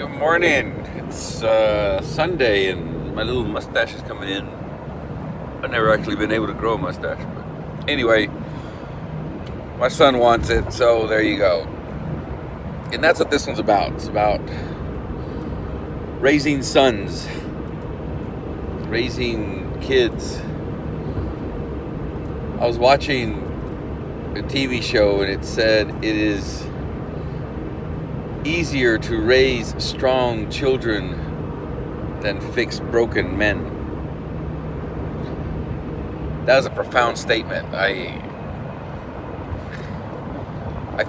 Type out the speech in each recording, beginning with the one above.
Good morning. It's Sunday and my little mustache is coming in. I've never actually been able to grow a mustache, but anyway, my son wants it, so there you go. And that's what this one's about. It's about raising sons, raising kids. I was watching a TV show and it said it is easier to raise strong children than fix broken men. That was a profound statement. I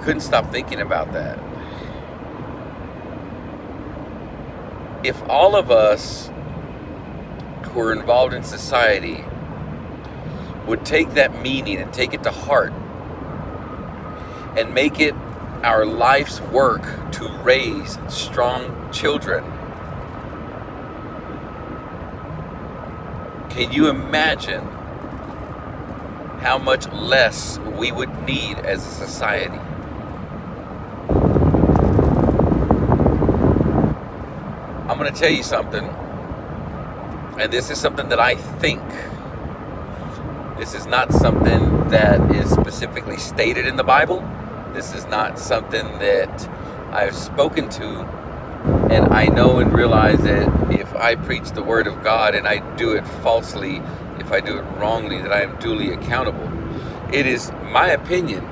couldn't stop thinking about that. If all of us who are involved in society would take that meaning and take it to heart and make it our life's work to raise strong children. Can you imagine how much less we would need as a society? I'm going to tell you something, and this is something that I think. This is not something that is specifically stated in the Bible. This is not something that I've spoken to, and I know and realize that if I preach the word of God and I do it falsely, if I do it wrongly, that I am duly accountable. It is my opinion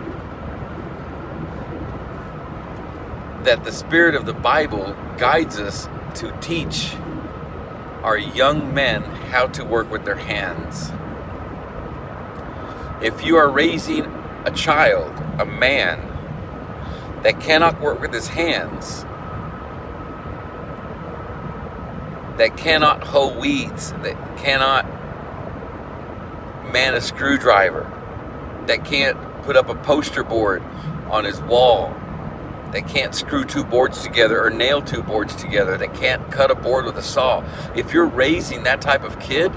that the spirit of the Bible guides us to teach our young men how to work with their hands. If you are raising a child, a man, that cannot work with his hands, that cannot hoe weeds, that cannot man a screwdriver, that can't put up a poster board on his wall, that can't screw two boards together or nail two boards together, that can't cut a board with a saw. If you're raising that type of kid,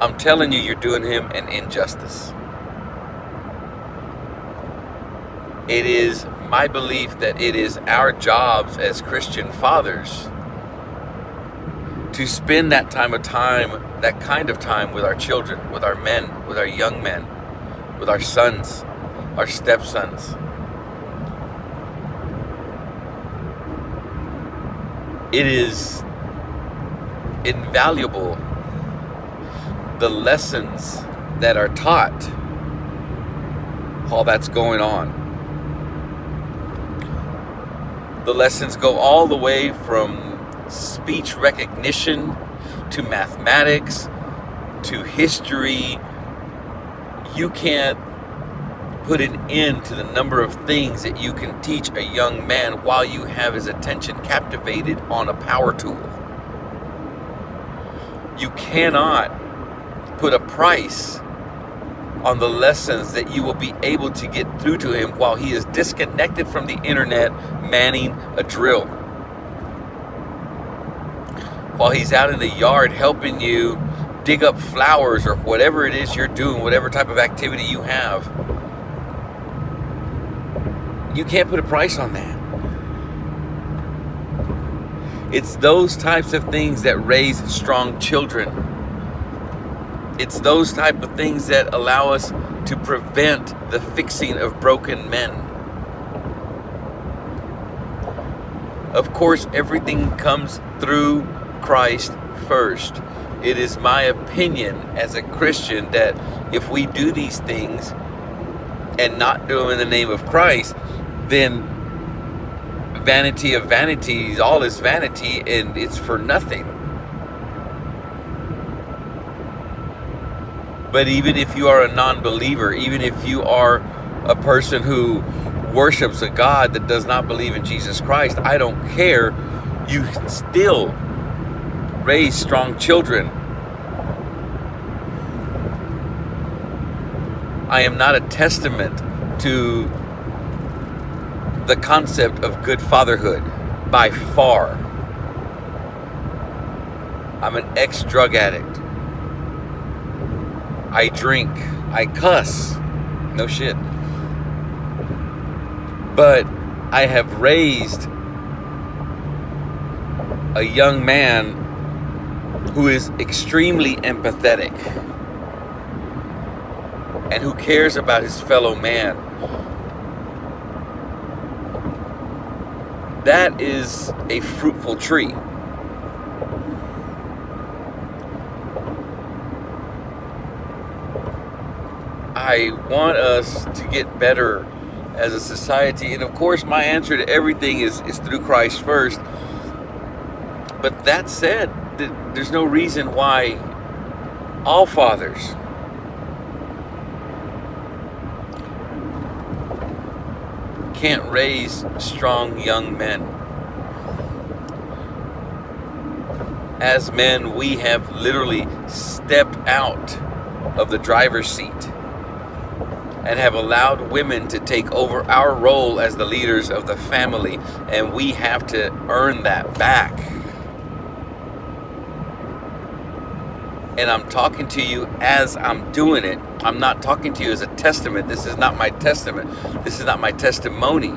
I'm telling you, you're doing him an injustice. It is my belief that it is our jobs as Christian fathers to spend that kind of time with our children, with our men, with our young men, with our sons, our stepsons. It is invaluable, the lessons that are taught while that's going on. The lessons go all the way from speech recognition to mathematics to history. You can't put an end to the number of things that you can teach a young man while you have his attention captivated on a power tool. You cannot put a price on the lessons that you will be able to get through to him while he is disconnected from the internet manning a drill. While he's out in the yard helping you dig up flowers or whatever it is you're doing, whatever type of activity you have. You can't put a price on that. It's those types of things that raise strong children. It's those type of things that allow us to prevent the fixing of broken men. Of course, everything comes through Christ first. It is my opinion as a Christian that if we do these things and not do them in the name of Christ, then vanity of vanities, all is vanity, and it's for nothing. But even if you are a non-believer, even if you are a person who worships a God that does not believe in Jesus Christ, I don't care. You still raise strong children. I am not a testament to the concept of good fatherhood by far. I'm an ex-drug addict. I drink. I cuss. No shit. But I have raised a young man who is extremely empathetic and who cares about his fellow man, that is a fruitful tree. I want us to get better as a society, and of course my answer to everything is through Christ first. But that said, there's no reason why all fathers can't raise strong young men. As men, we have literally stepped out of the driver's seat and have allowed women to take over our role as the leaders of the family, and we have to earn that back. And I'm talking to you as I'm doing it. I'm not talking to you as a testament. This is not my testament. This is not my testimony.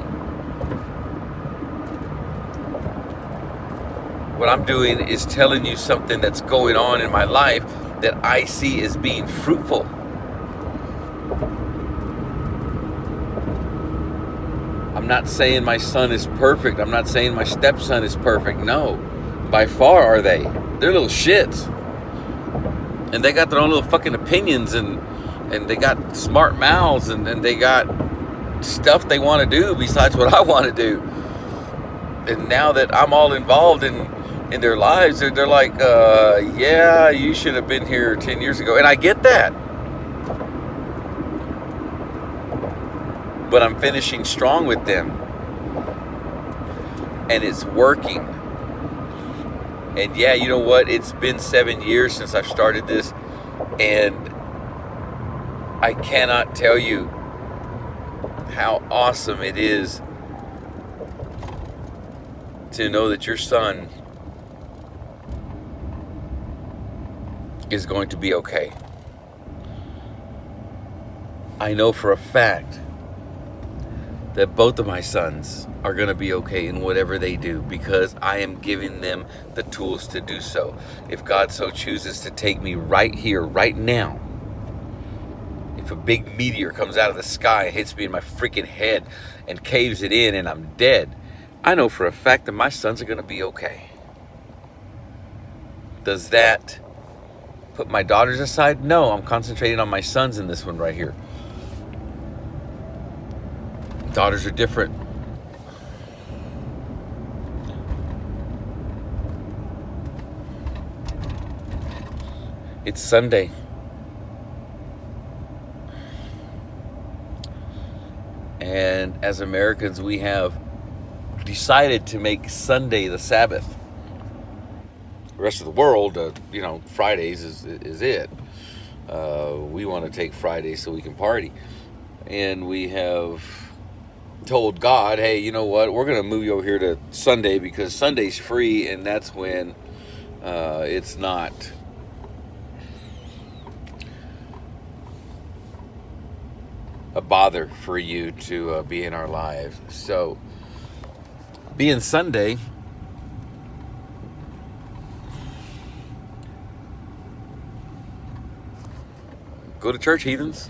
What I'm doing is telling you something that's going on in my life that I see as being fruitful. I'm not saying my son is perfect. I'm not saying my stepson is perfect. No, by far are they. They're little shits. And they got their own little fucking opinions, and they got smart mouths, and they got stuff they want to do besides what I want to do. And now that I'm all involved in their lives, they're like, yeah, you should have been here 10 years ago. And I get that. But I'm finishing strong with them. And it's working. And yeah, you know what? It's been 7 years since I've started this. And I cannot tell you how awesome it is to know that your son is going to be okay. I know for a fact that both of my sons are going to be okay in whatever they do, because I am giving them the tools to do so. If God so chooses to take me right here, right now, if a big meteor comes out of the sky and hits me in my freaking head and caves it in and I'm dead, I know for a fact that my sons are going to be okay. Does that put my daughters aside? No, I'm concentrating on my sons in this one right here. Daughters are different. It's Sunday. And as Americans, we have decided to make Sunday the Sabbath. The rest of the world, Fridays is it. We want to take Fridays so we can party. And we have told God, hey, you know what? We're going to move you over here to Sunday because Sunday's free, and that's when it's not a bother for you to be in our lives. So, being Sunday, go to church, heathens.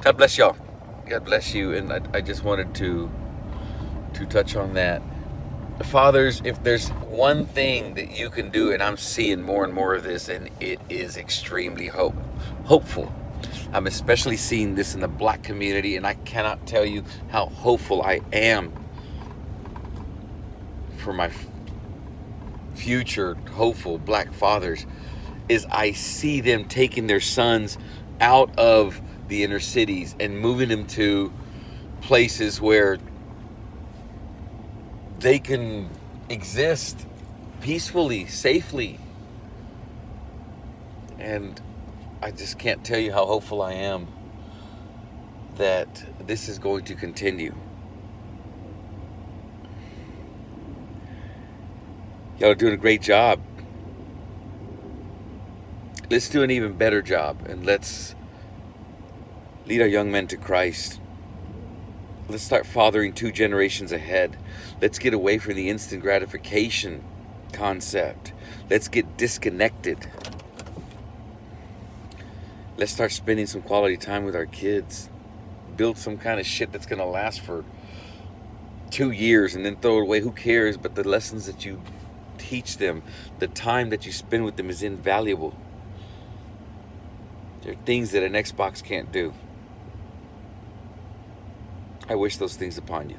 God bless y'all. God bless you. And I just wanted to touch on that. Fathers, if there's one thing that you can do, and I'm seeing more and more of this, and it is extremely hopeful. I'm especially seeing this in the black community, and I cannot tell you how hopeful I am for my future hopeful black fathers, is I see them taking their sons out of the inner cities and moving them to places where they can exist peacefully, safely. And I just can't tell you how hopeful I am that this is going to continue. Y'all are doing a great job. Let's do an even better job, and let's lead our young men to Christ. Let's start fathering 2 generations ahead. Let's get away from the instant gratification concept. Let's get disconnected. Let's start spending some quality time with our kids. Build some kind of shit that's going to last for 2 years and then throw it away. Who cares? But the lessons that you teach them, the time that you spend with them is invaluable. There are things that an Xbox can't do. I wish those things upon you.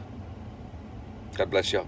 God bless y'all.